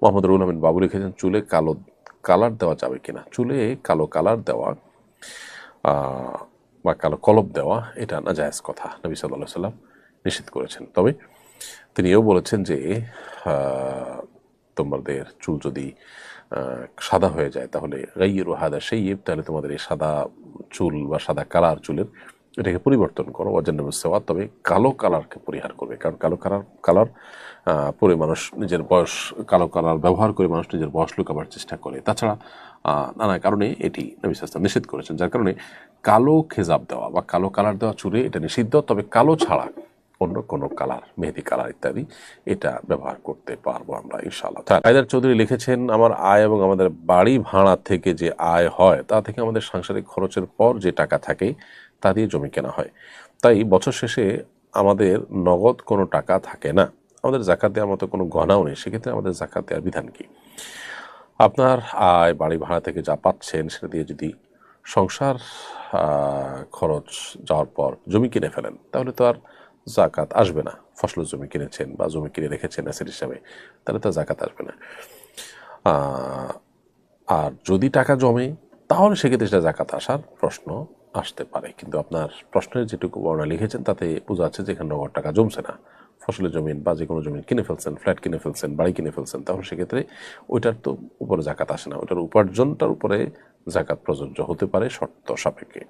মোহাম্মদ রুহুল আমিন বাবু লিখেছেন, চুলে কালো কালার দেওয়া যাবে কিনা। চুলে কালো কালার দেওয়া বা কালো কলপ দেওয়া এটা নাজায়েজ কথা, নবী সাল্লাল্লাহু আলাইহি সাল্লাম নিষেধ করেছেন। তবে তিনি এও বলেছেন যে তোমাদের চুল যদি সাদা হয়ে যায় তাহলে গাইয়িরু হাদা শাইয়িব, তাহলে তোমাদের এই সাদা চুল বা সাদা কালার চুলের এটাকে পরিবর্তন করো, ওয়াজান্নাবুস সাওয়াদ, তবে কালো কালারকে পরিহার করবে। কারণ কালো কালার পরে মানুষ নিজের বয়স, কালো কালার ব্যবহার করে মানুষ নিজের বয়স লুকাবার চেষ্টা করে। তাছাড়া নানা কারণে এটি নবী সাল্লাল্লাহু আলাইহি ওয়াসাল্লাম নিষেধ করেছেন। যার কারণে কালো খেজাব দেওয়া বা কালো কালার দেওয়া চুলে এটা নিষিদ্ধ, তবে কালো ছাড়া অন্য কোনো কালার, মেহেদি কালার ইত্যাদি এটা ব্যবহার করতে পারবো আমরা ইনশাআল্লাহ। হায়দার চৌধুরী লিখেছেন, আমার আয় এবং আমাদের বাড়ি ভাড়া থেকে যে আয় হয় তা থেকে আমাদের সাংসারিক খরচের পর যে টাকা থাকে তা দিয়ে জমি কেনা হয়। তাই বছর শেষে আমাদের নগদ কোনো টাকা থাকে না। আমাদের জাকাত দেওয়ার মতো কোনো গহনাও নেই। সেক্ষেত্রে আমাদের জাকাত দেওয়ার বিধান কি? আপনার আয় বাড়ি ভাড়া থেকে যা পাচ্ছেন সেটা দিয়ে যদি সংসার খরচ যাওয়ার পর জমি কিনে ফেলেন তাহলে তো আর জাকাত আসবে না। ফসল জমি কিনেছেন বা জমি কিনে রেখেছেন অ্যাসেট হিসাবে, তাহলে তো জাকাত আসবে না। আর যদি টাকা জমে তাহলে সেক্ষেত্রে সেটা জাকাত আসার প্রশ্ন আসতে পারে। কিন্তু আপনার প্রশ্নের যেটুকু বর্ণনা লিখেছেন তাতে বোঝা যাচ্ছে যে এখানে নগদ টাকা জমছে না। ফসলের জমিন বা যে কোনো জমিন কিনে ফেলছেন, ফ্ল্যাট কিনে ফেলছেন, বাড়ি কিনে ফেলছেন, তাহলে সেক্ষেত্রে ওইটার তো উপরে জাকাত আসে না। ওইটার উপার্জনটার উপরে জাকাত প্রযোজ্য হতে পারে শর্ত সাপেক্ষে।